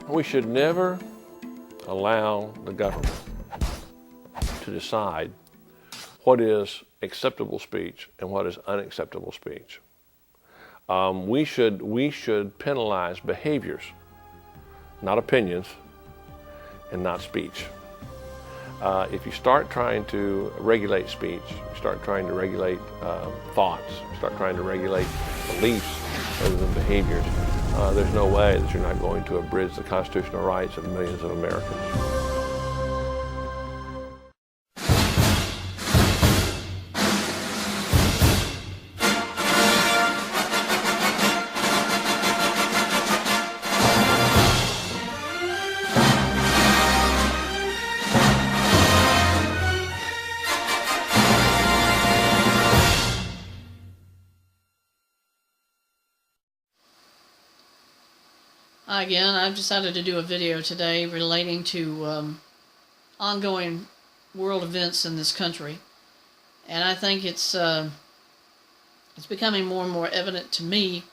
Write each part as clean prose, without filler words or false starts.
We should never allow the government to decide what is acceptable speech and what is unacceptable speech. We should penalize behaviors, not opinions, and not speech. If you start trying to regulate speech, you start trying to regulate thoughts, you start trying to regulate beliefs rather than behaviors, there's no way that you're not going to abridge the constitutional rights of millions of Americans. Again, I've decided to do a video today relating to ongoing world events in this country, and I think it's becoming more and more evident to me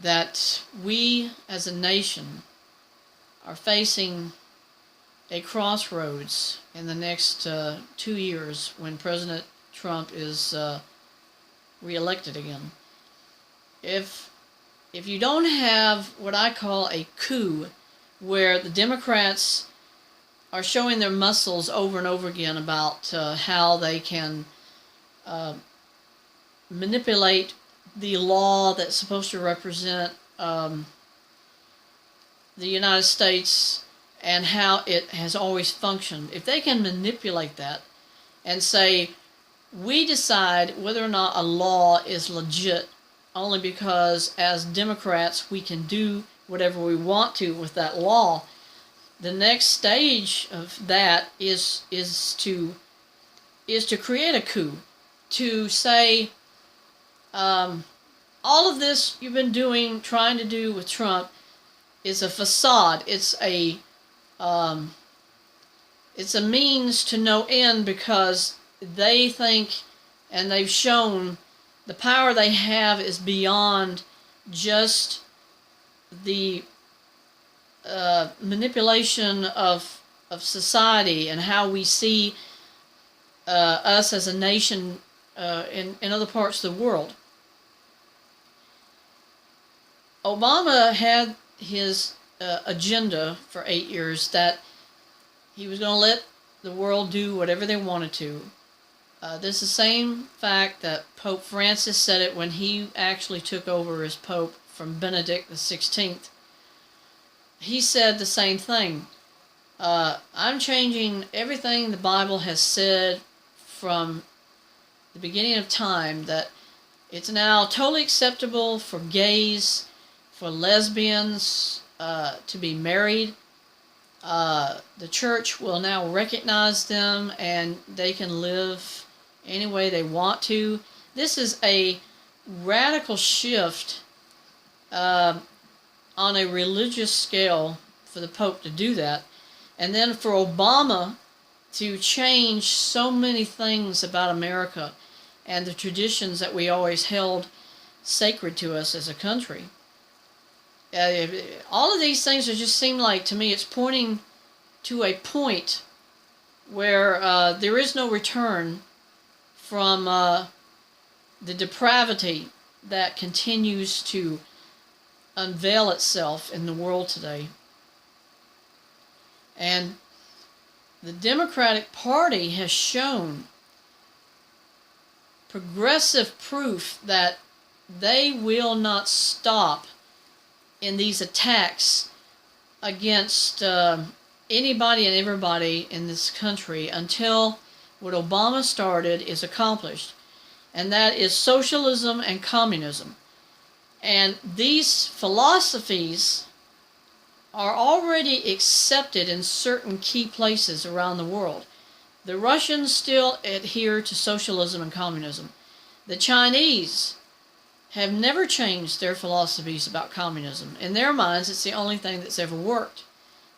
that we as a nation are facing a crossroads in the next 2 years when President Trump is reelected again. If you don't have what I call a coup, where the Democrats are showing their muscles over and over again about how they can manipulate the law that's supposed to represent the United States and how it has always functioned, if they can manipulate that and say, we decide whether or not a law is legit only because as Democrats we can do whatever we want to with that law, the next stage of that is to create a coup, to say all of this you've been trying to do with Trump is a facade. It's a means to no end, because they think, and they've shown, the power they have is beyond just the manipulation of society and how we see us as a nation in other parts of the world. Obama had his agenda for 8 years that he was going to let the world do whatever they wanted to. This is the same fact that Pope Francis said it when he actually took over as Pope from Benedict XVI. He said the same thing. I'm changing everything the Bible has said from the beginning of time, that it's now totally acceptable for gays, for lesbians to be married. The church will now recognize them and they can live any way they want to. This is a radical shift on a religious scale for the Pope to do that. And then for Obama to change so many things about America and the traditions that we always held sacred to us as a country. All of these things just seem like, to me, it's pointing to a point where there is no return from the depravity that continues to unveil itself in the world today. And the Democratic Party has shown progressive proof that they will not stop in these attacks against anybody and everybody in this country until what Obama started is accomplished, and that is socialism and communism. And these philosophies are already accepted in certain key places around the world. The Russians still adhere to socialism and communism. The Chinese have never changed their philosophies about communism. In their minds, it's the only thing that's ever worked.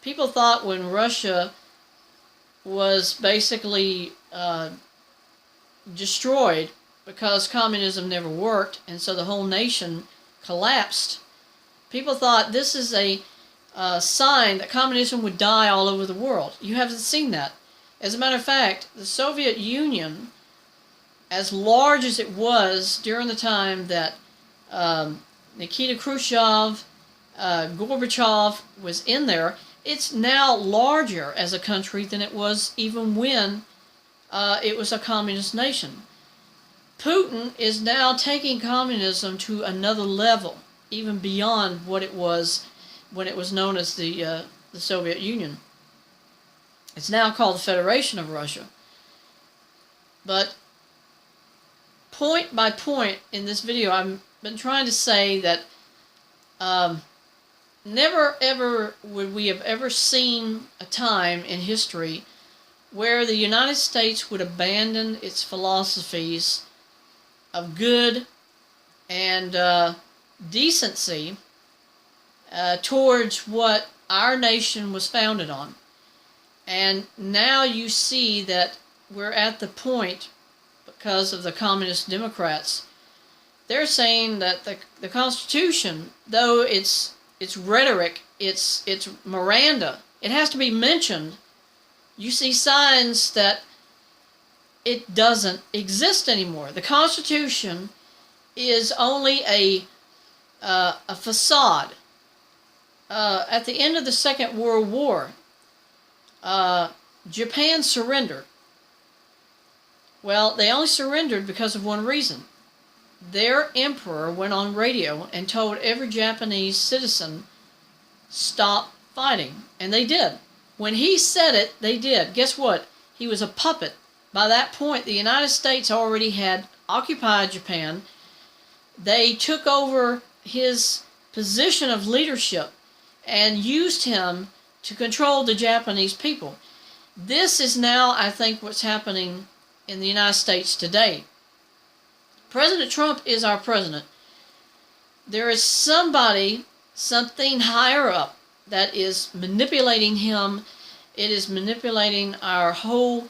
People thought when Russia was basically destroyed because communism never worked, and so the whole nation collapsed, people thought this is a sign that communism would die all over the world. You haven't seen that. As a matter of fact, the Soviet Union, as large as it was during the time that Nikita Khrushchev, Gorbachev was in there, it's now larger as a country than it was even when it was a communist nation. Putin is now taking communism to another level, even beyond what it was when it was known as the Soviet Union. It's now called the Federation of Russia. But point by point in this video, I've been trying to say that never ever would we have ever seen a time in history where the United States would abandon its philosophies of good and decency towards what our nation was founded on. And now you see that we're at the point, because of the communist Democrats, they're saying that the Constitution, though it's rhetoric, it's Miranda, it has to be mentioned. You see signs that it doesn't exist anymore. The Constitution is only a facade. At the end of the Second World War, Japan surrendered. Well, they only surrendered because of one reason. Their emperor went on radio and told every Japanese citizen, stop fighting. And they did. When he said it, they did. Guess what? He was a puppet. By that point, the United States already had occupied Japan. They took over his position of leadership and used him to control the Japanese people. This is now, I think, what's happening in the United States today. President Trump is our president. There is somebody, something higher up, that is manipulating him. It is manipulating our whole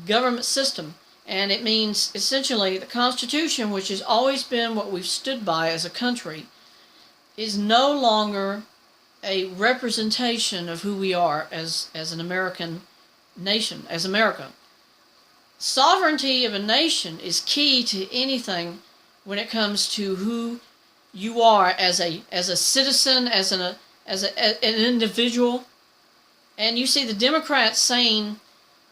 government system. And it means, essentially, the Constitution, which has always been what we've stood by as a country, is no longer a representation of who we are as an American nation, as America. Sovereignty of a nation is key to anything when it comes to who you are as a citizen, as an individual. And you see the Democrats saying,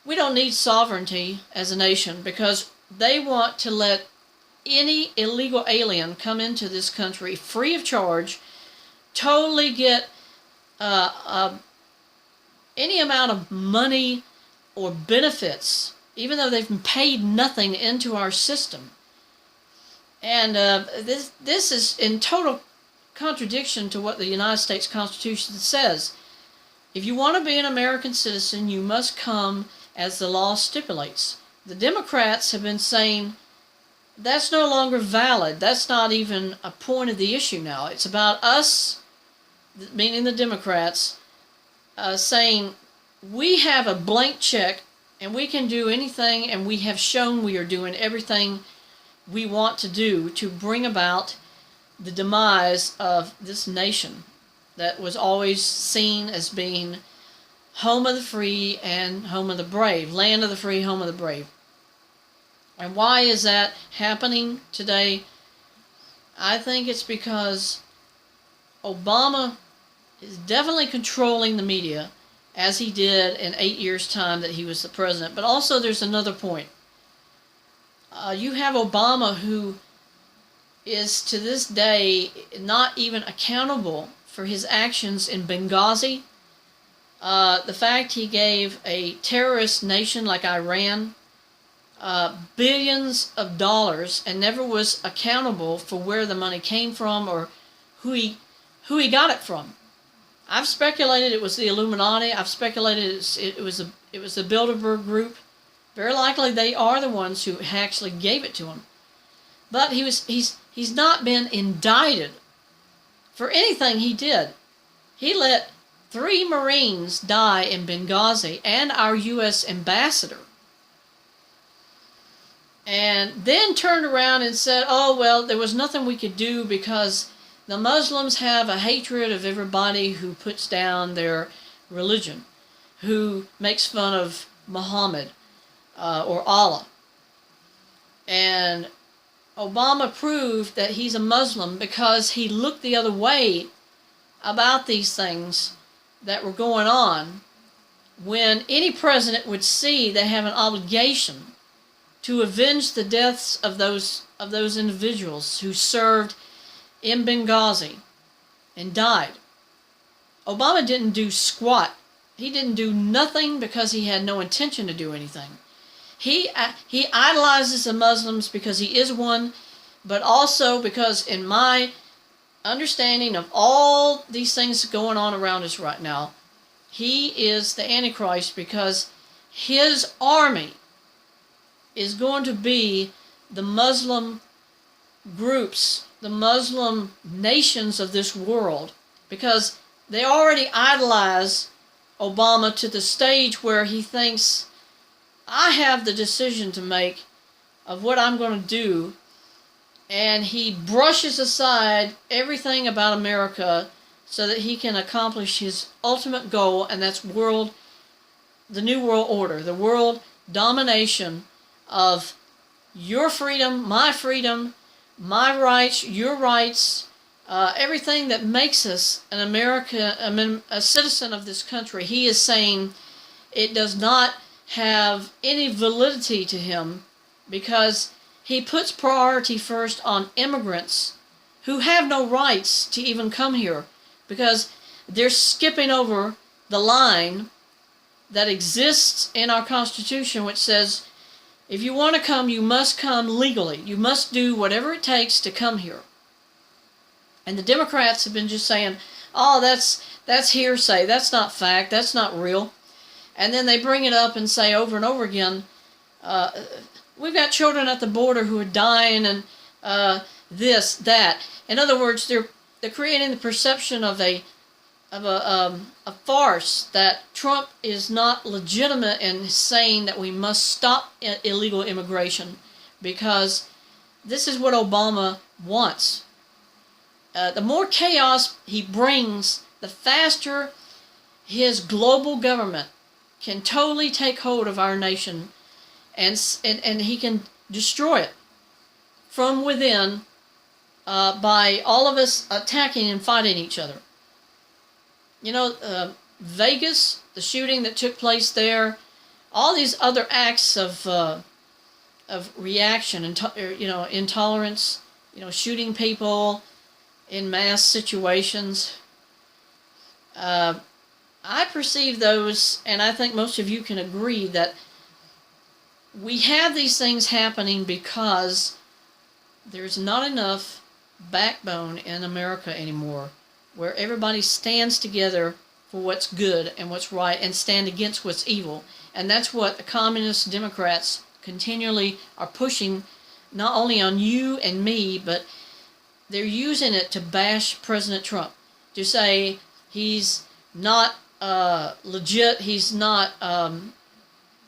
we don't need sovereignty as a nation because they want to let any illegal alien come into this country free of charge, totally get any amount of money or benefits, even though they've paid nothing into our system. And this is in total contradiction to what the United States Constitution says. If you want to be an American citizen, you must come as the law stipulates. The Democrats have been saying that's no longer valid. That's not even a point of the issue now. It's about us, meaning the Democrats, saying we have a blank check and we can do anything, and we have shown we are doing everything we want to do to bring about the demise of this nation that was always seen as being home of the free and home of the brave, land of the free, home of the brave. And why is that happening today? I think it's because Obama is definitely controlling the media, as he did in 8 years' time that he was the president. But also there's another point. You have Obama, who is to this day not even accountable for his actions in Benghazi. The fact he gave a terrorist nation like Iran billions of dollars and never was accountable for where the money came from or who he got it from. I've speculated it was the Illuminati. I've speculated it was the Bilderberg group. Very likely they are the ones who actually gave it to him. But he's not been indicted for anything he did. He let 3 Marines die in Benghazi and our U.S. ambassador. And then turned around and said, oh, well, there was nothing we could do because The Muslims have a hatred of everybody who puts down their religion, who makes fun of Muhammad or Allah. And Obama proved that he's a Muslim because he looked the other way about these things that were going on, when any president would see they have an obligation to avenge the deaths of those individuals who served in Benghazi and died. Obama didn't do squat. He didn't do nothing because he had no intention to do anything. He idolizes the Muslims because he is one, but also because, in my understanding of all these things going on around us right now, he is the Antichrist, because his army is going to be the Muslim groups, the Muslim nations of this world, because they already idolize Obama to the stage where he thinks, I have the decision to make of what I'm going to do, and he brushes aside everything about America so that he can accomplish his ultimate goal, and that's the New World Order, the world domination of your freedom, my rights, your rights, everything that makes us an American, a citizen of this country. He is saying it does not have any validity to him, because he puts priority first on immigrants who have no rights to even come here, because they're skipping over the line that exists in our Constitution, which says if you want to come, you must come legally. You must do whatever it takes to come here. And the Democrats have been just saying, oh, that's hearsay, that's not fact, that's not real. And then they bring it up and say over and over again, we've got children at the border who are dying, and this, that. In other words, they're creating the perception of a farce, that Trump is not legitimate in saying that we must stop illegal immigration, because this is what Obama wants. The more chaos he brings, the faster his global government can totally take hold of our nation, and he can destroy it from within by all of us attacking and fighting each other. You know, Vegas, the shooting that took place there, all these other acts of reaction and intolerance, shooting people in mass situations. I perceive those, and I think most of you can agree, that we have these things happening because there's not enough backbone in America anymore, where everybody stands together for what's good and what's right and stand against what's evil. And that's what the communist Democrats continually are pushing, not only on you and me, but they're using it to bash President Trump, to say he's not legit, he's not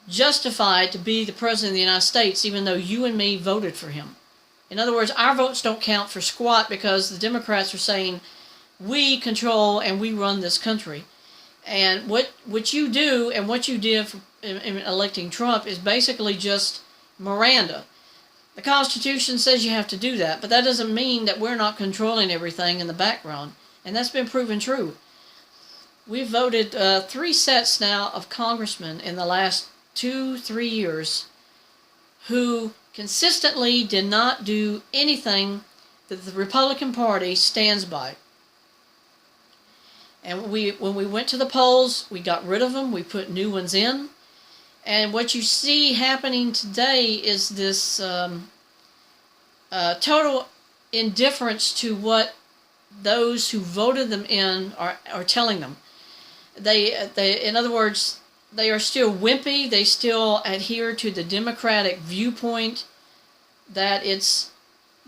justified to be the President of the United States, even though you and me voted for him. In other words, our votes don't count for squat, because the Democrats are saying we control and we run this country. And what you do and what you did in electing Trump is basically just Miranda. The Constitution says you have to do that, but that doesn't mean that we're not controlling everything in the background. And that's been proven true. We've voted 3 sets now of congressmen in the last 2-3 years who consistently did not do anything that the Republican Party stands by. And when we went to the polls, we got rid of them, we put new ones in. And what you see happening today is this total indifference to what those who voted them in are telling them. In other words, they are still wimpy. They still adhere to the Democratic viewpoint that it's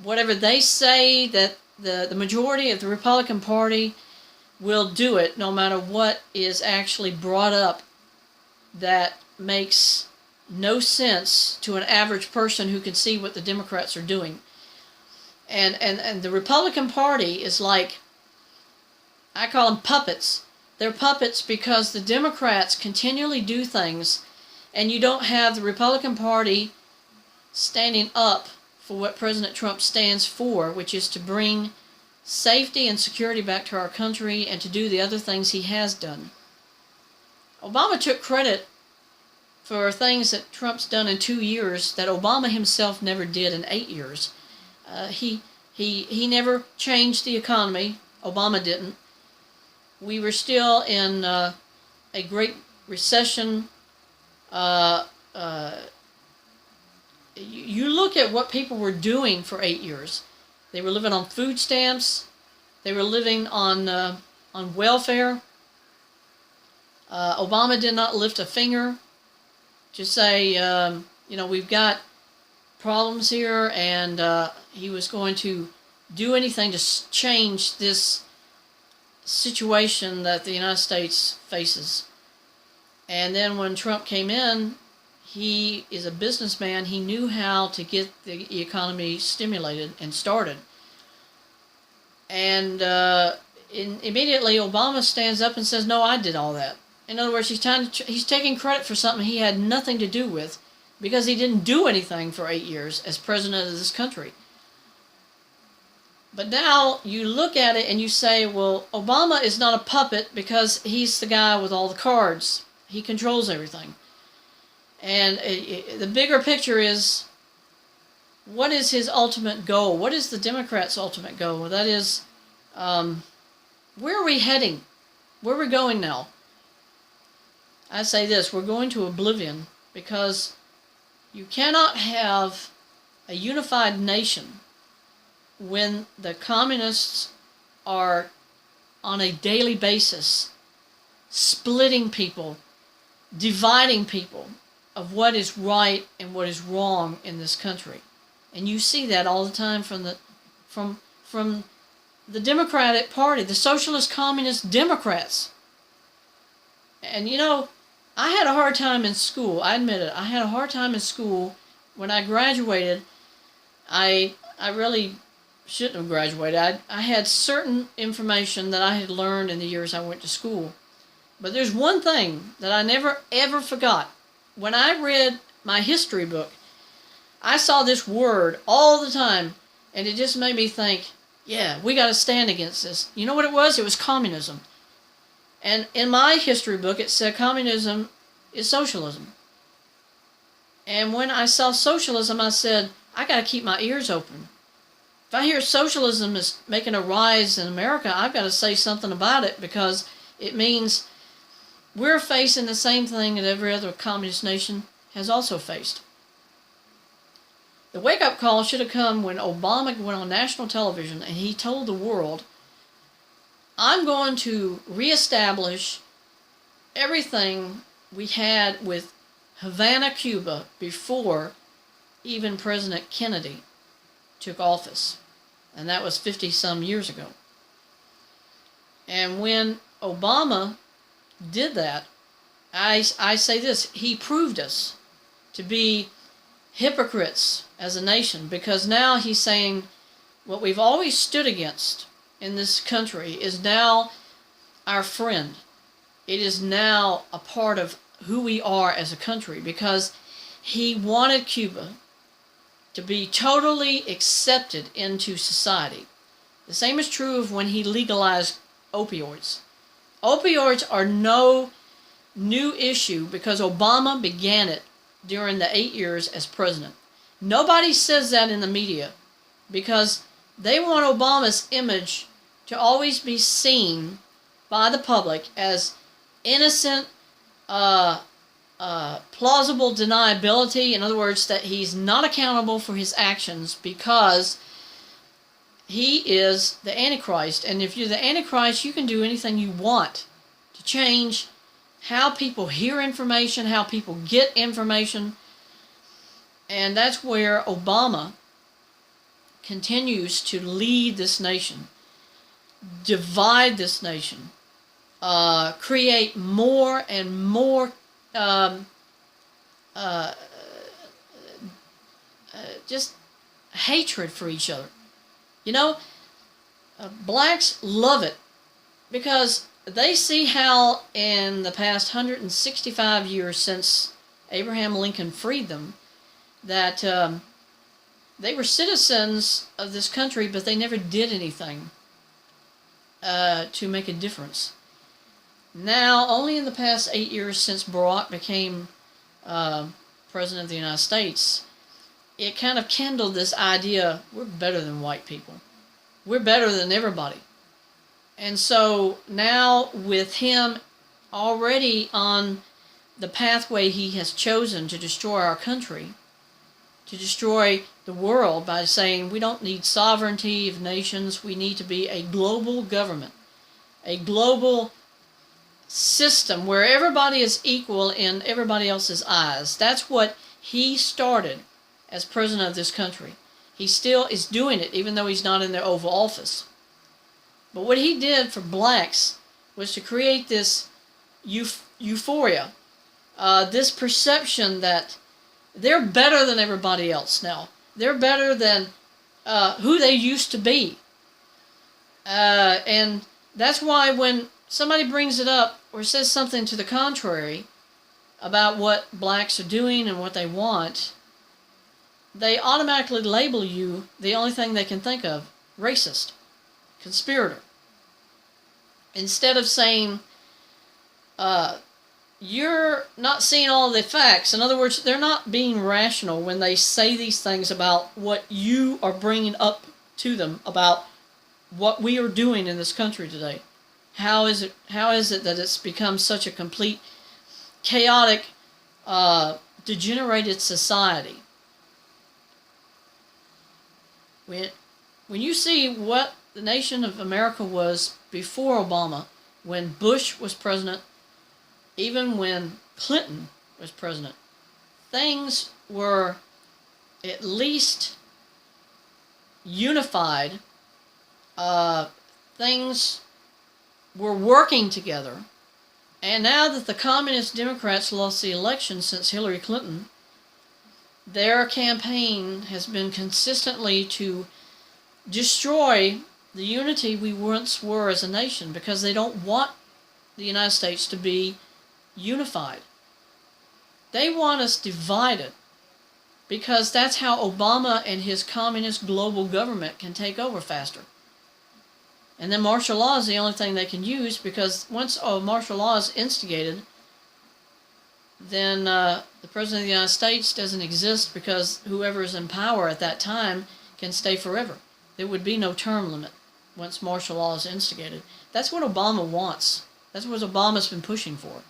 whatever they say, that the majority of the Republican Party will do it, no matter what is actually brought up that makes no sense to an average person who can see what the Democrats are doing. And the Republican Party is like, I call them puppets. They're puppets because the Democrats continually do things, and you don't have the Republican Party standing up for what President Trump stands for, which is to bring safety and security back to our country and to do the other things he has done. Obama took credit for things that Trump's done in 2 years that Obama himself never did in 8 years. He never changed the economy. Obama didn't. We were still in a great recession. You look at what people were doing for 8 years. They were living on food stamps. They were living on welfare. Obama did not lift a finger to say, we've got problems here, and he was going to do anything to change this situation that the United States faces. And then when Trump came in, he is a businessman. He knew how to get the economy stimulated and started. And immediately Obama stands up and says, no, I did all that. In other words, he's taking credit for something he had nothing to do with because he didn't do anything for 8 years as president of this country. But now you look at it and you say, well, Obama is not a puppet because he's the guy with all the cards. He controls everything. And the bigger picture is, what is his ultimate goal? What is the Democrats' ultimate goal? That is, where are we heading? Where are we going now? I say this, we're going to oblivion, because you cannot have a unified nation when the communists are on a daily basis splitting people, dividing people of what is right and what is wrong in this country. And you see that all the time from the Democratic Party, the Socialist Communist Democrats. And I had a hard time in school. I admit it. I had a hard time in school. When I graduated, I really shouldn't have graduated. I had certain information that I had learned in the years I went to school. But there's one thing that I never ever forgot. When I read my history book, I saw this word all the time, and it just made me think, yeah, we got to stand against this. You know what it was? It was communism. And in my history book, it said communism is socialism. And when I saw socialism, I said, I got to keep my ears open. If I hear socialism is making a rise in America, I've got to say something about it, because it means we're facing the same thing that every other communist nation has also faced. The wake-up call should have come when Obama went on national television and he told the world, I'm going to reestablish everything we had with Havana, Cuba, before even President Kennedy took office. And that was 50-some years ago. And when Obama did that, I say this, he proved us to be hypocrites as a nation, because now he's saying what we've always stood against in this country is now our friend. It is now a part of who we are as a country, because he wanted Cuba to be totally accepted into society. The same is true of when he legalized opioids. Opioids are no new issue because Obama began it during the 8 years as president. Nobody says that in the media because they want Obama's image to always be seen by the public as innocent, plausible deniability. In other words, that he's not accountable for his actions because he is the Antichrist. And if you're the Antichrist, you can do anything you want to change how people hear information, how people get information. And that's where Obama continues to lead this nation, divide this nation, create more and more just hatred for each other. You know, blacks love it because they see how in the past 165 years since Abraham Lincoln freed them, that they were citizens of this country, but they never did anything to make a difference. Now, only in the past 8 years since Barack became President of the United States, it kind of kindled this idea, we're better than white people. We're better than everybody. And so now with him already on the pathway he has chosen to destroy our country, to destroy the world by saying we don't need sovereignty of nations, we need to be a global government, a global system where everybody is equal in everybody else's eyes. That's what he started as president of this country. He still is doing it, even though he's not in the Oval Office. But what he did for blacks was to create this euphoria, this perception that they're better than everybody else now. They're better than who they used to be. And that's why when somebody brings it up or says something to the contrary about what blacks are doing and what they want, they automatically label you the only thing they can think of, racist, conspirator. Instead of saying, you're not seeing all the facts. In other words, they're not being rational when they say these things about what you are bringing up to them about what we are doing in this country today. How is it that it's become such a complete, chaotic, degenerated society? When you see what the nation of America was before Obama, when Bush was president, even when Clinton was president, things were at least unified. Things were working together. And now that the Communist Democrats lost the election since Hillary Clinton, their campaign has been consistently to destroy the unity we once were as a nation, because they don't want the United States to be unified. They want us divided, because that's how Obama and his communist global government can take over faster. And then martial law is the only thing they can use, because once martial law is instigated, then the President of the United States doesn't exist, because whoever is in power at that time can stay forever. There would be no term limit once martial law is instigated. That's what Obama wants. That's what Obama's been pushing for.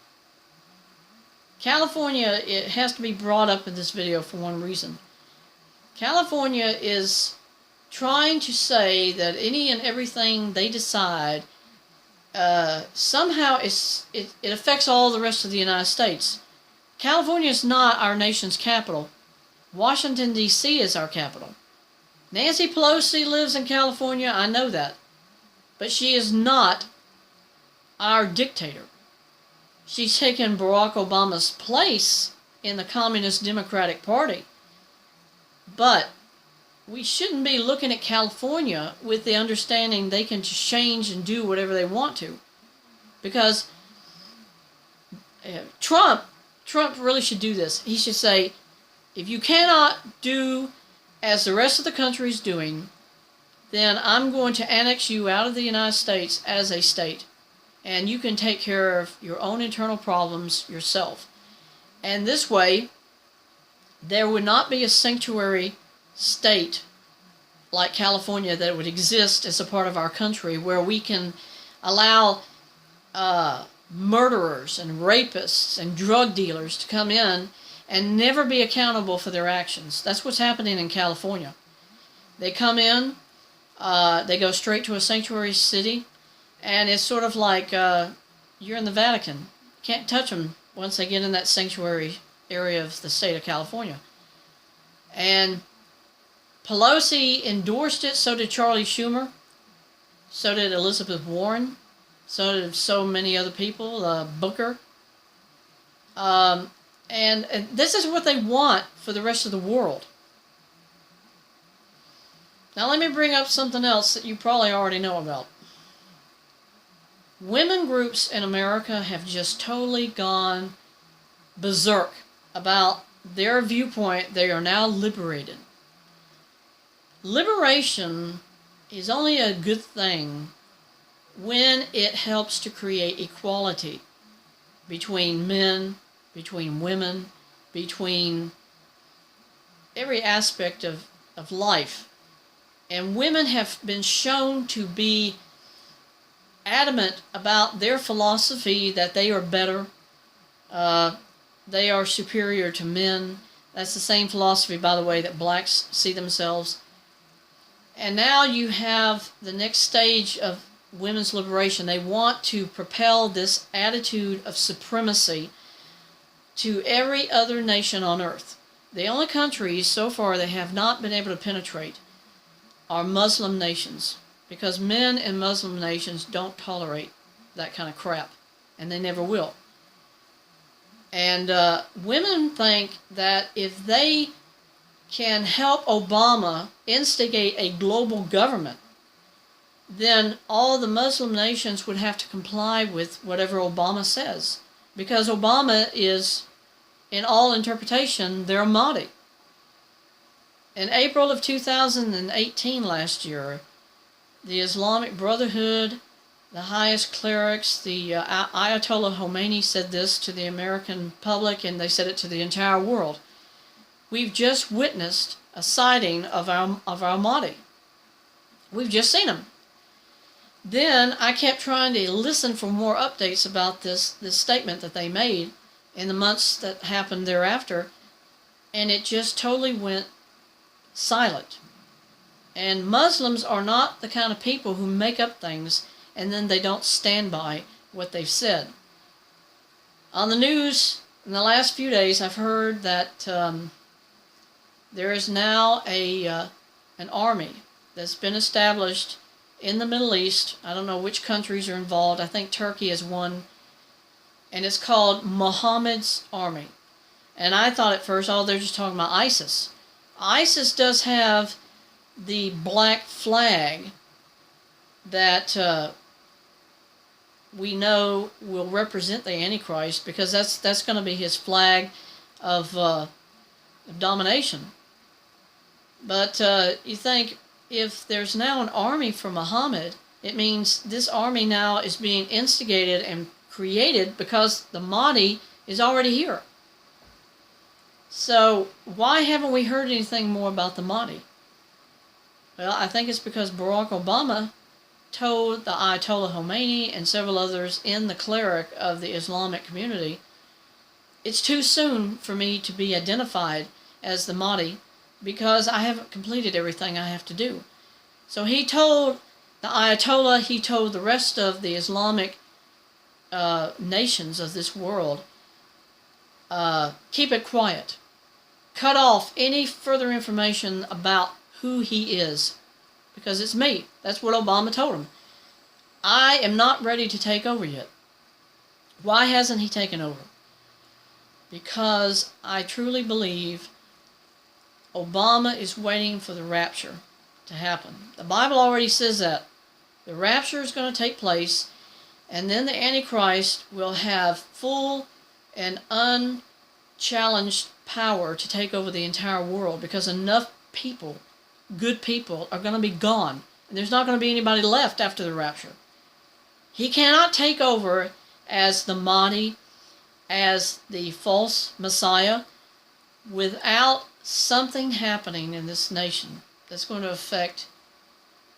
California, it has to be brought up in this video for one reason. California is trying to say that any and everything they decide somehow it affects all the rest of the United States. California is not our nation's capital. Washington, D.C. is our capital. Nancy Pelosi lives in California, I know that. But she is not our dictator. She's taken Barack Obama's place in the Communist Democratic Party. But we shouldn't be looking at California with the understanding they can just change and do whatever they want to. Because Trump really should do this. He should say, if you cannot do as the rest of the country is doing, then I'm going to annex you out of the United States as a state. And you can take care of your own internal problems yourself. And this way, there would not be a sanctuary state like California that would exist as a part of our country, where we can allow murderers and rapists and drug dealers to come in and never be accountable for their actions. That's what's happening in California. They come in, they go straight to a sanctuary city, and it's sort of like you're in the Vatican. Can't touch them once they get in that sanctuary area of the state of California. And Pelosi endorsed it, so did Charlie Schumer, so did Elizabeth Warren, so did so many other people, Booker. And this is what they want for the rest of the world. Now let me bring up something else that you probably already know about. Women groups in America have just totally gone berserk about their viewpoint. They are now liberated. Liberation is only a good thing when it helps to create equality between men, between women, between every aspect of life. And women have been shown to be adamant about their philosophy that they are better, they are superior to men. That's the same philosophy, by the way, that blacks see themselves. And now you have the next stage of women's liberation. They want to propel this attitude of supremacy to every other nation on earth. The only countries so far they have not been able to penetrate are Muslim nations, because men in Muslim nations don't tolerate that kind of crap, and they never will. And women think that if they can help Obama instigate a global government, then all the Muslim nations would have to comply with whatever Obama says, because Obama is, in all interpretation, their Mahdi. In April of 2018, last year, the Islamic Brotherhood, the highest clerics, the Ayatollah Khomeini said this to the American public, and they said it to the entire world. We've just witnessed a sighting of our Mahdi. We've just seen him. Then I kept trying to listen for more updates about this statement that they made in the months that happened thereafter, and it just totally went silent. And Muslims are not the kind of people who make up things and then they don't stand by what they've said. On the news in the last few days, I've heard that there is now an army that's been established in the Middle East. I don't know which countries are involved. I think Turkey is one. And it's called Muhammad's Army. And I thought at first, oh, they're just talking about ISIS. ISIS does have the black flag that we know will represent the Antichrist, because that's going to be his flag of domination. But you think, if there's now an army for Muhammad, it means this army now is being instigated and created because the Mahdi is already here. So why haven't we heard anything more about the Mahdi? Well, I think it's because Barack Obama told the Ayatollah Khomeini and several others in the cleric of the Islamic community, it's too soon for me to be identified as the Mahdi because I haven't completed everything I have to do. So he told the Ayatollah, he told the rest of the Islamic nations of this world, keep it quiet. Cut off any further information about who he is, because it's me. That's what Obama told him. I am not ready to take over yet. Why hasn't he taken over? Because I truly believe Obama is waiting for the rapture to happen. The Bible already says that. The rapture is going to take place, and then the Antichrist will have full and unchallenged power to take over the entire world, because enough people, good people, are going to be gone. And there's not going to be anybody left after the rapture. He cannot take over as the Mahdi, as the false Messiah, without something happening in this nation that's going to affect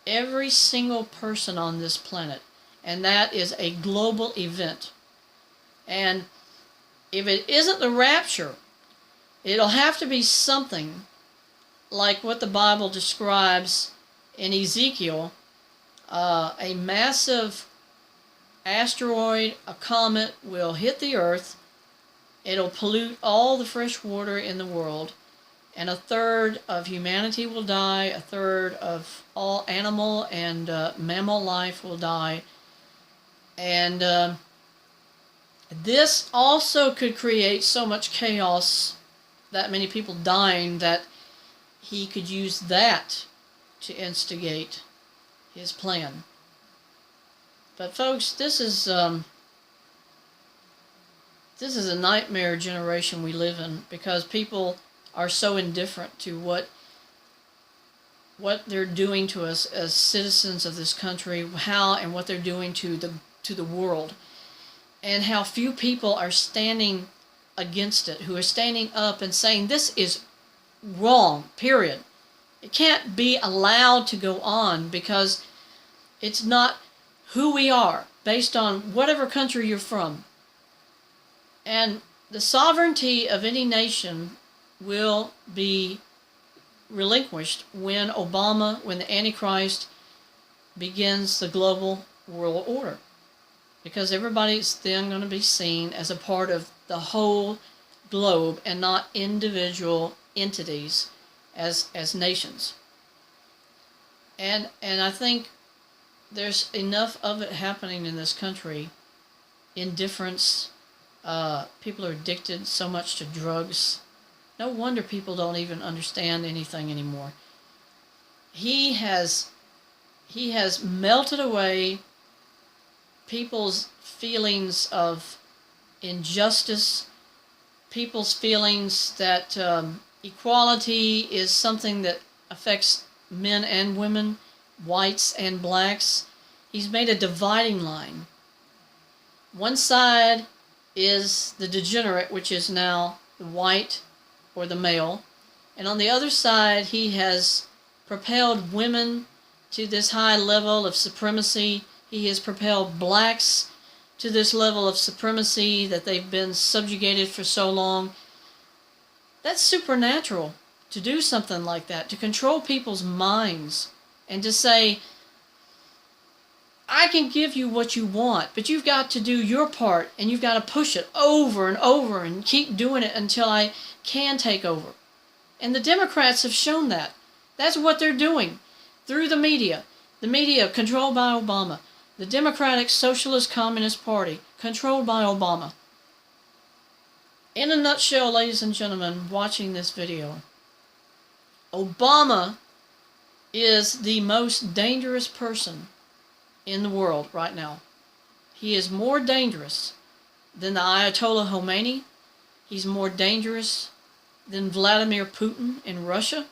every single person on this planet. And that is a global event. And if it isn't the rapture, it'll have to be something like what the Bible describes in Ezekiel, a massive asteroid, a comet, will hit the earth. It'll pollute all the fresh water in the world, and a third of humanity will die, a third of all animal and mammal life will die. And this also could create so much chaos, that many people dying, that he could use that to instigate his plan. But folks, this is a nightmare generation we live in, because people are so indifferent to what they're doing to us as citizens of this country, how and what they're doing to the world, and how few people are standing against it, who are standing up and saying this is wrong, period. It can't be allowed to go on, because it's not who we are, based on whatever country you're from. And the sovereignty of any nation will be relinquished when the Antichrist begins the global world order. Because everybody's then going to be seen as a part of the whole globe and not individual entities as nations. And I think there's enough of it happening in this country. Indifference, people are addicted so much to drugs. No wonder people don't even understand anything anymore. He has melted away people's feelings of injustice, people's feelings that equality is something that affects men and women, whites and blacks. He's made a dividing line. One side is the degenerate, which is now the white or the male, and on the other side he has propelled women to this high level of supremacy. He has propelled blacks to this level of supremacy that they've been subjugated for so long. That's supernatural, to do something like that, to control people's minds and to say, I can give you what you want, but you've got to do your part, and you've got to push it over and over and keep doing it until I can take over. And the Democrats have shown that. That's what they're doing through the media. The media controlled by Obama. The Democratic Socialist Communist Party, controlled by Obama. In a nutshell, ladies and gentlemen, watching this video, Obama is the most dangerous person in the world right now. He is more dangerous than the Ayatollah Khomeini. He's more dangerous than Vladimir Putin in Russia,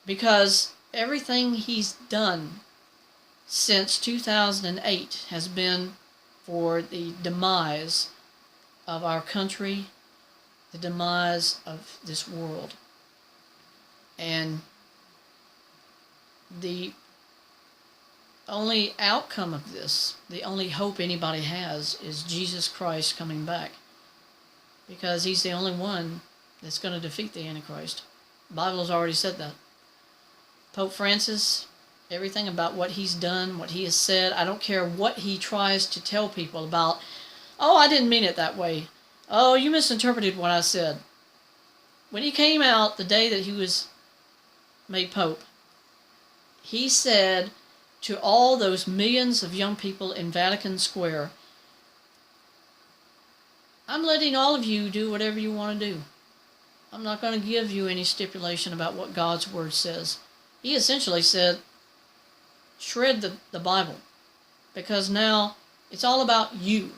because everything he's done since 2008 has been for the demise of our country, the demise of this world. And the only outcome of this, the only hope anybody has, is Jesus Christ coming back, because he's the only one that's going to defeat the Antichrist. The Bible has already said that. Pope Francis, everything about what he's done, what he has said, I don't care what he tries to tell people about, oh, I didn't mean it that way. Oh, you misinterpreted what I said. When he came out the day that he was made Pope, he said to all those millions of young people in Vatican Square, I'm letting all of you do whatever you want to do. I'm not going to give you any stipulation about what God's Word says. He essentially said, shred the Bible, because now it's all about you.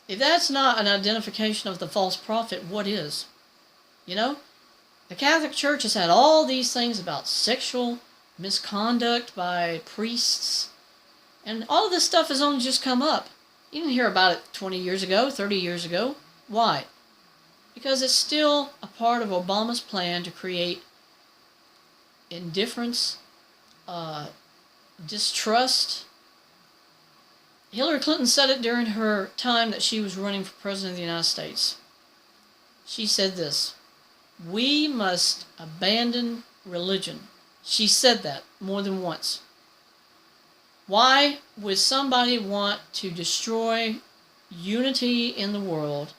If that's not an identification of the false prophet, what is? You know, the Catholic Church has had all these things about sexual misconduct by priests, and all of this stuff has only just come up. You didn't hear about it 20 years ago, 30 years ago. Why? Because it's still a part of Obama's plan to create indifference, distrust. Hillary Clinton said it during her time that she was running for President of the United States. She said this, we must abandon religion. She said that more than once. Why would somebody want to destroy unity in the world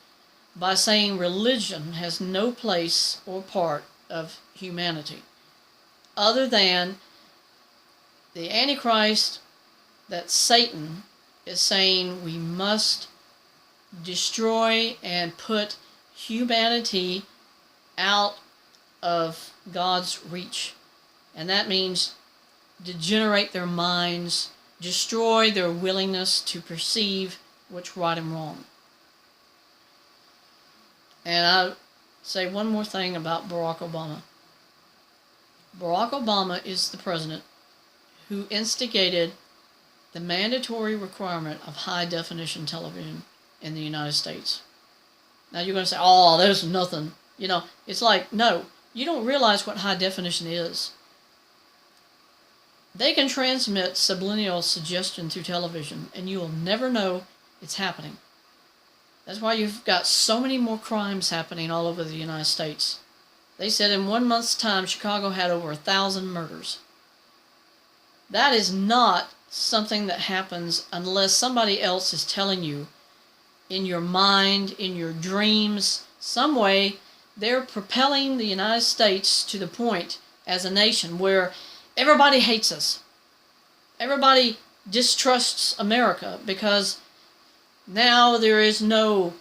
by saying religion has no place or part of humanity, other than the Antichrist, that Satan is saying we must destroy and put humanity out of God's reach. And that means degenerate their minds, destroy their willingness to perceive what's right and wrong. And I'll say one more thing about Barack Obama. Barack Obama is the president who instigated the mandatory requirement of high-definition television in the United States. Now you're going to say, oh, there's nothing. You know, it's like, no, you don't realize what high definition is. They can transmit subliminal suggestion through television, and you will never know it's happening. That's why you've got so many more crimes happening all over the United States. They said in 1 month's time, Chicago had over 1,000 murders. That is not something that happens unless somebody else is telling you in your mind, in your dreams, some way they're propelling the United States to the point as a nation where everybody hates us. Everybody distrusts America because now there is no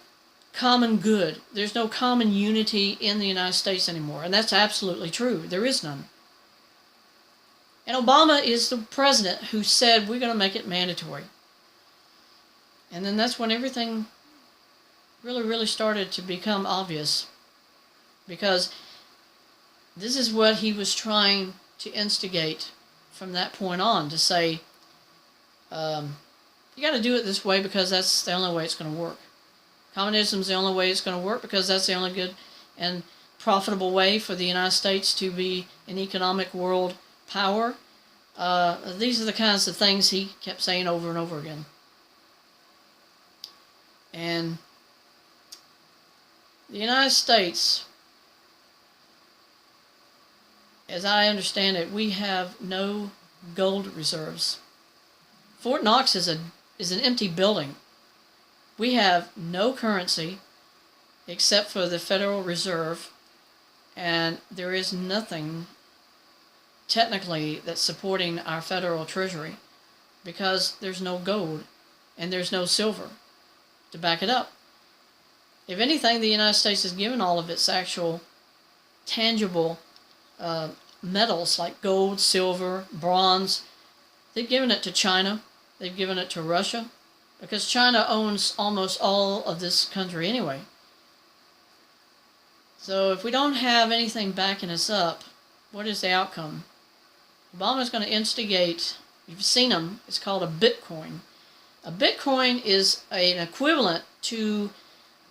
common good. There's no common unity in the United States anymore. And that's absolutely true. There is none. And Obama is the president who said we're going to make it mandatory. And then that's when everything really started to become obvious. Because this is what he was trying to instigate from that point on, to say, you got to do it this way because that's the only way it's going to work. Communism is the only way it's going to work because that's the only good and profitable way for the United States to be an economic world power. These are the kinds of things he kept saying over and over again. And the United States, as I understand it, we have no gold reserves. Fort Knox is an empty building. We have no currency except for the Federal Reserve, and there is nothing technically that's supporting our federal treasury because there's no gold and there's no silver to back it up. If anything, the United States has given all of its actual tangible metals like gold, silver, bronze. They've given it to China. They've given it to Russia because China owns almost all of this country anyway. So if we don't have anything backing us up, what is the outcome? Obama's going to instigate, you've seen them, it's called a Bitcoin. A Bitcoin is an equivalent to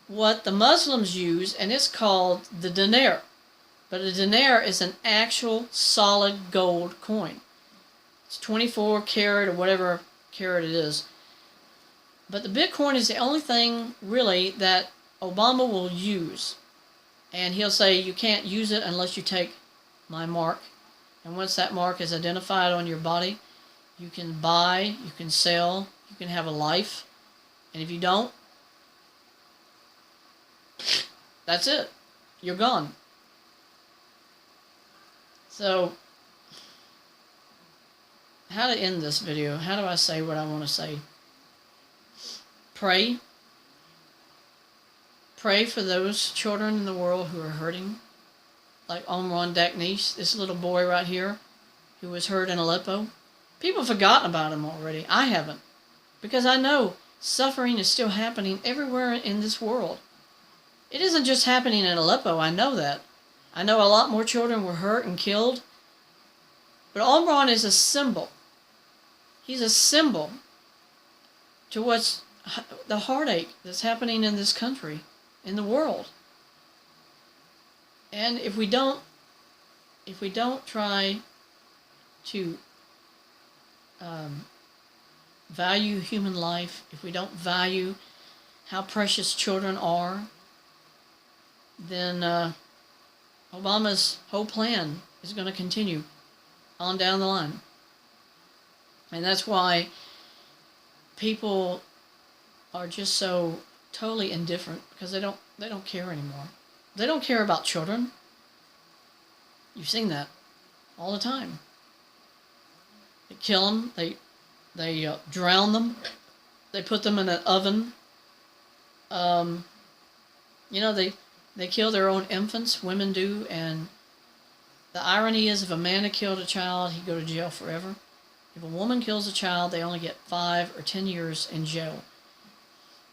what the Muslims use, and it's called the dinar. But a dinar is an actual solid gold coin. It's 24 karat or whatever carat it is. But the Bitcoin is the only thing really that Obama will use. And he'll say you can't use it unless you take my mark. And once that mark is identified on your body, you can buy, you can sell, you can have a life. And if you don't, that's it. You're gone. So, how to end this video? How do I say what I want to say? Pray. Pray for those children in the world who are hurting. Like Omran Daknish, this little boy right here, who was hurt in Aleppo. People have forgotten about him already. I haven't. Because I know suffering is still happening everywhere in this world. It isn't just happening in Aleppo, I know that. I know a lot more children were hurt and killed. But Omran is a symbol. He's a symbol to what's the heartache that's happening in this country, in the world. And if we don't try to value human life, if we don't value how precious children are, then Obama's whole plan is going to continue on down the line. And that's why people are just so totally indifferent, because they don't care anymore. They don't care about children. You've seen that all the time. They kill them. They drown them. They put them in an oven. You know, they kill their own infants. Women do, and The irony is, if a man had killed a child, he'd go to jail forever. If a woman kills a child, they only get 5 or 10 years in jail.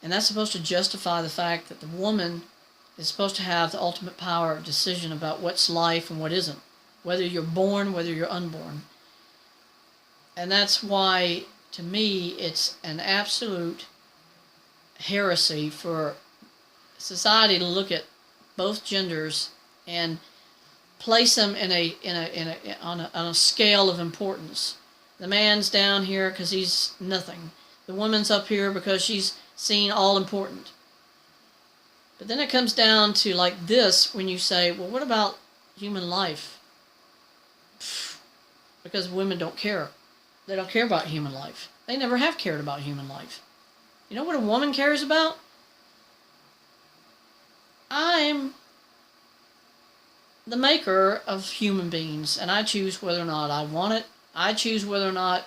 And that's supposed to justify the fact that the woman is supposed to have the ultimate power of decision about what's life and what isn't, whether you're born, whether you're unborn. And that's why, to me, it's an absolute heresy for society to look at both genders and place them on a scale of importance. The man's down here because he's nothing. The woman's up here because she's seen all important. But then it comes down to like this when you say, well, what about human life? Because women don't care. They don't care about human life. They never have cared about human life. You know what a woman cares about? I'm the maker of human beings, and I choose whether or not I want it. I choose whether or not,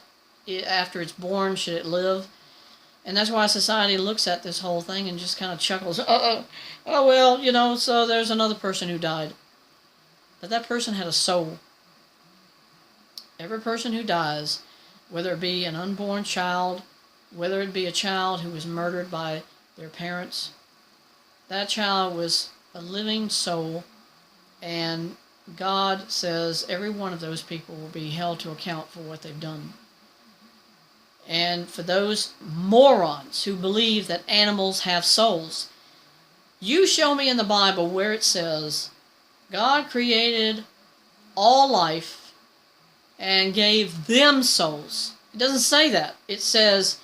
after it's born, should it live. And that's why society looks at this whole thing and just kind of chuckles. Oh, well, you know, so there's another person who died. But that person had a soul. Every person who dies, whether it be an unborn child, whether it be a child who was murdered by their parents, that child was a living soul, and God says every one of those people will be held to account for what they've done. And for those morons who believe that animals have souls, you show me in the Bible where it says God created all life and gave them souls. It doesn't say that. It says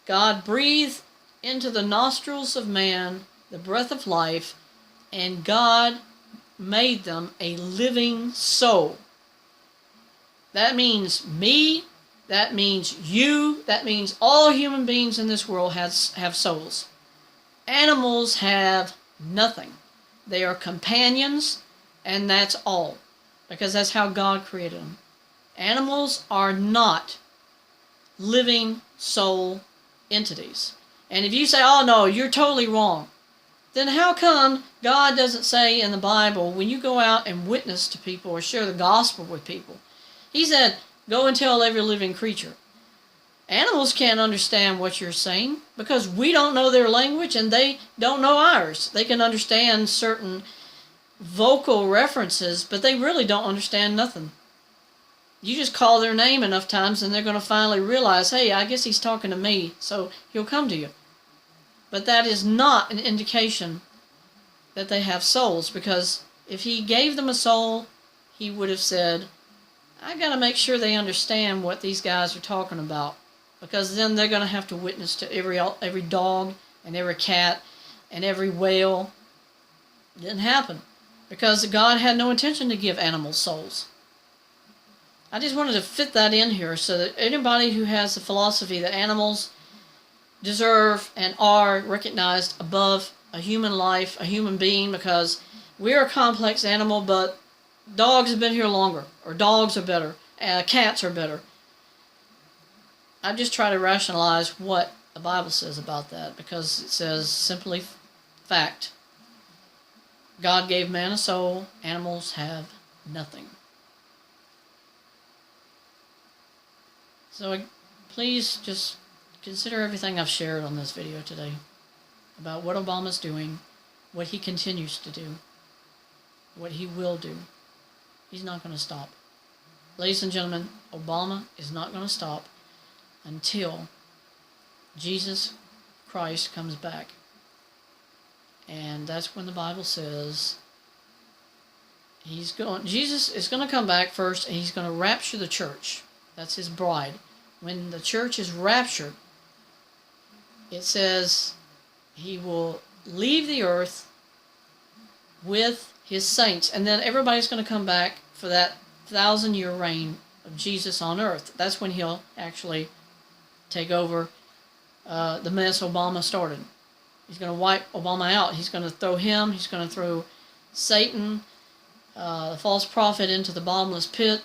God breathed into the nostrils of man the breath of life, and God made them a living soul. That means me, that means you, that means all human beings in this world have souls. Animals have nothing. They are companions, and that's all, because that's how God created them. Animals are not living soul entities. And if you say, oh no, you're totally wrong, then how come God doesn't say in the Bible, when you go out and witness to people or share the gospel with people, He said, go and tell every living creature. Animals can't understand what you're saying because we don't know their language and they don't know ours. They can understand certain vocal references, but they really don't understand nothing. You just call their name enough times and they're going to finally realize, hey, I guess he's talking to me, so he'll come to you. But that is not an indication that they have souls, because if He gave them a soul, He would have said, I got to make sure they understand what these guys are talking about, because then they're going to have to witness to every dog and every cat and every whale. It didn't happen because God had no intention to give animals souls. I just wanted to fit that in here so that anybody who has the philosophy that animals deserve and are recognized above a human life, a human being, because we're a complex animal, but dogs have been here longer, or dogs are better, cats are better. I just try to rationalize what the Bible says about that, because it says simply fact. God gave man a soul, animals have nothing. So please just consider everything I've shared on this video today about what Obama's doing, what he continues to do, what he will do. He's not going to stop. Ladies and gentlemen, Obama is not going to stop until Jesus Christ comes back. And that's when the Bible says Jesus is going to come back first, and He's going to rapture the church. That's His bride. When the church is raptured, it says He will leave the earth with His saints, and then everybody's going to come back for that 1,000-year reign of Jesus on earth. That's when He'll actually take over the mess Obama started. He's going to wipe Obama out. He's going to throw him. He's going to throw Satan, the false prophet, into the bottomless pit.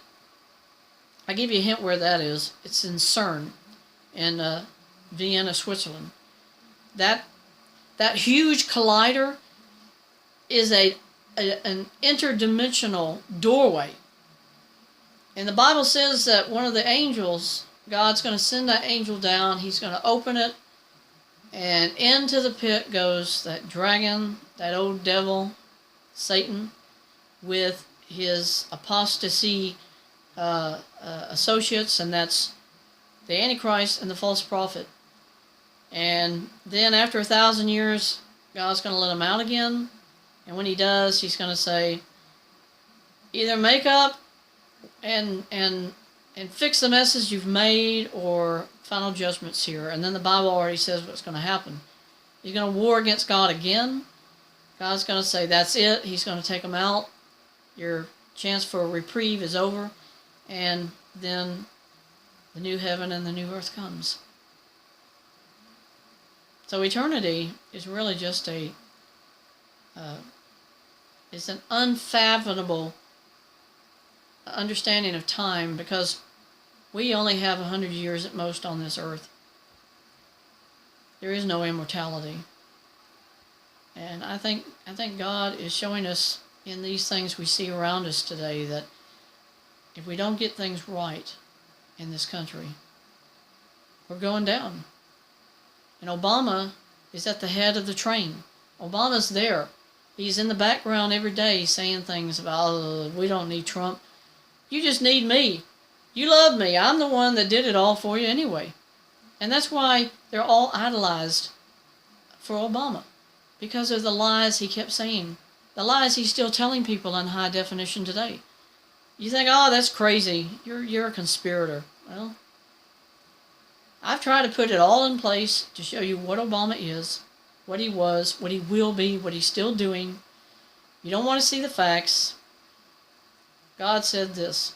I give you a hint where that is. It's in CERN, in Vienna, Switzerland. That huge collider is an interdimensional doorway And the Bible says that one of the angels, God's going to send that angel down. He's going to open it, and into the pit goes that dragon, that old devil, Satan, with his apostasy associates, and that's the Antichrist and the false prophet. And then after 1,000 years, God's going to let him out again. And when he does, he's going to say, either make up and fix the messes you've made, or final judgment's here. And then the Bible already says what's going to happen. He's going to war against God again. God's going to say, that's it. He's going to take him out. Your chance for a reprieve is over. And then the new heaven and the new earth comes. So eternity is really just it's an unfathomable understanding of time, because we only have 100 years at most on this earth. There is no immortality. And I think God is showing us in these things we see around us today that if we don't get things right in this country, we're going down. And Obama is at the head of the train. Obama's there. He's in the background every day saying things about, oh, we don't need Trump. You just need me. You love me. I'm the one that did it all for you anyway. And that's why they're all idolized for Obama, because of the lies he kept saying. The lies he's still telling people in high definition today. You think, oh, that's crazy. You're a conspirator. Well, I've tried to put it all in place to show you what Obama is, what he was, what he will be, what he's still doing. You don't want to see the facts. God said this: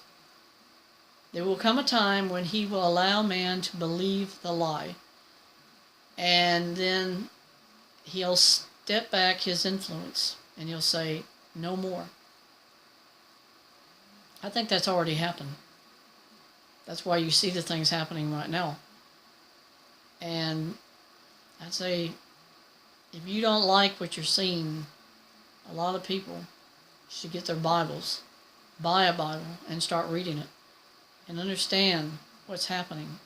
there will come a time when he will allow man to believe the lie. And then he'll step back his influence and he'll say, no more. I think that's already happened. That's why you see the things happening right now. And I'd say, if you don't like what you're seeing, a lot of people should get their Bibles, buy a Bible, and start reading it, and understand what's happening.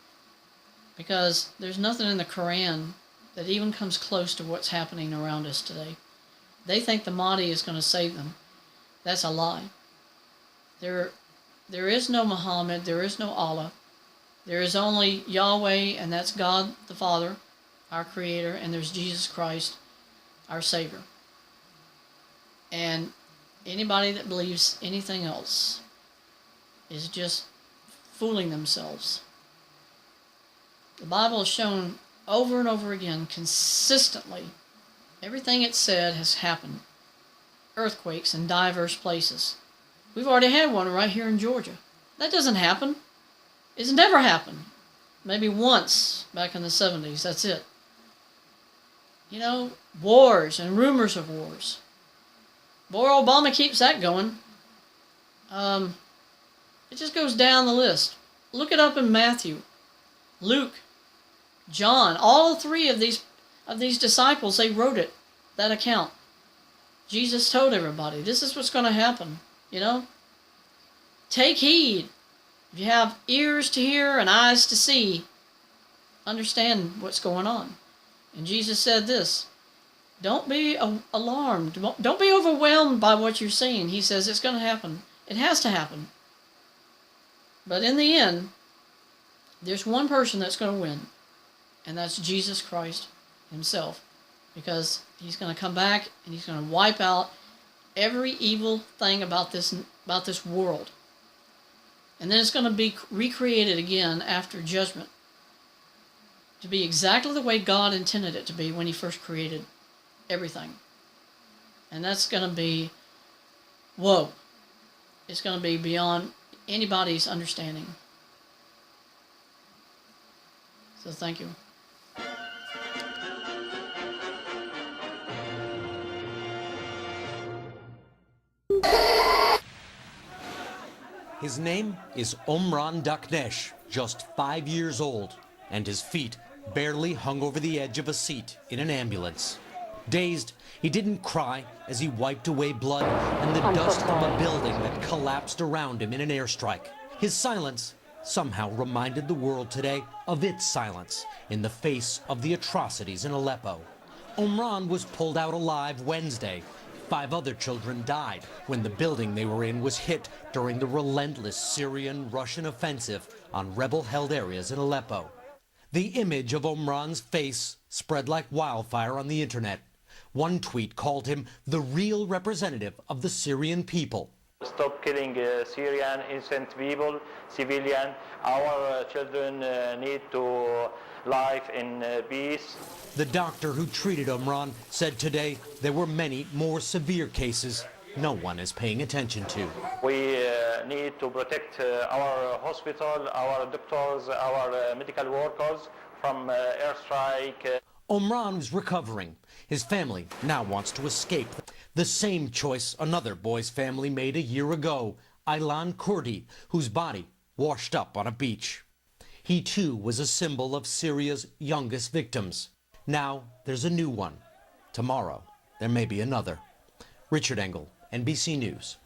Because there's nothing in the Quran that even comes close to what's happening around us today. They think the Mahdi is going to save them. That's a lie. There is no Muhammad, there is no Allah. There is only Yahweh, and that's God the Father, our Creator, and there's Jesus Christ, our Savior. And anybody that believes anything else is just fooling themselves. The Bible has shown over and over again, consistently, everything it said has happened. Earthquakes in diverse places. We've already had one right here in Georgia. That doesn't happen. It's never happened. Maybe once back in the 70s, that's it. You know, wars and rumors of wars. Boy, Obama keeps that going. It just goes down the list. Look it up in Matthew, Luke, John. All three of these disciples, they wrote it, that account. Jesus told everybody, this is what's going to happen, you know. Take heed. If you have ears to hear and eyes to see, understand what's going on. And Jesus said this: don't be alarmed. Don't be overwhelmed by what you're seeing. He says it's going to happen. It has to happen. But in the end, there's one person that's going to win, and that's Jesus Christ himself. Because he's going to come back and he's going to wipe out every evil thing about this world. And then it's going to be recreated again after judgment, to be exactly the way God intended it to be when he first created everything. And that's going to be, whoa. It's going to be beyond anybody's understanding. So thank you. His name is Omran Daknesh, just 5 years old, and his feet barely hung over the edge of a seat in an ambulance. Dazed, he didn't cry as he wiped away blood and the dust from a building that collapsed around him in an airstrike. His silence somehow reminded the world today of its silence in the face of the atrocities in Aleppo. Omran was pulled out alive Wednesday. 5 other children died when the building they were in was hit during the relentless Syrian-Russian offensive on rebel-held areas in Aleppo. The image of Omran's face spread like wildfire on the internet. One tweet called him the real representative of the Syrian people. Stop killing Syrian innocent people, civilian. Our children need to live in peace. The doctor who treated Omran said today there were many more severe cases no one is paying attention to. We need to protect our hospital, our doctors, our medical workers from airstrike. Omran is recovering. His family now wants to escape. The same choice another boy's family made a year ago, Aylan Kurdi, whose body washed up on a beach. He too was a symbol of Syria's youngest victims. Now there's a new one. Tomorrow there may be another. Richard Engel, NBC News.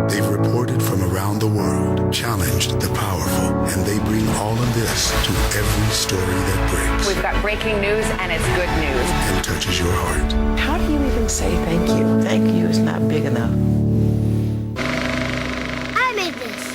They've reported from around the world, challenged the powerful, and they bring all of this to every story that breaks. We've got breaking news, and it's good news. And touches your heart. How do you even say thank you? Thank you is not big enough. I made this.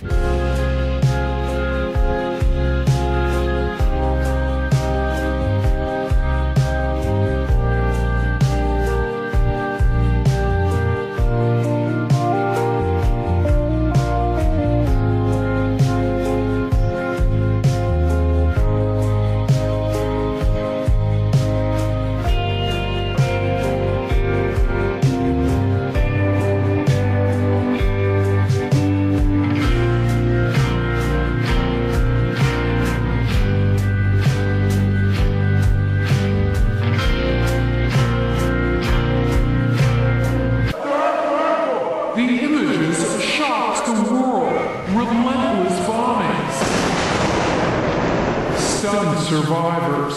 The images shocked the world. Relentless bombings. Stunned survivors.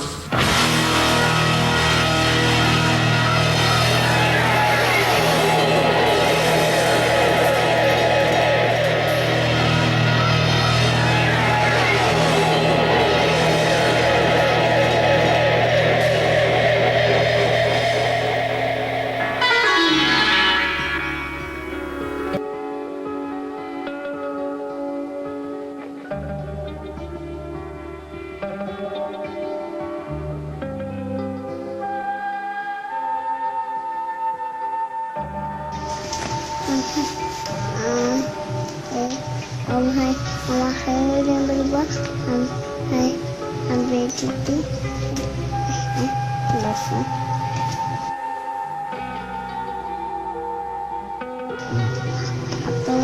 Apa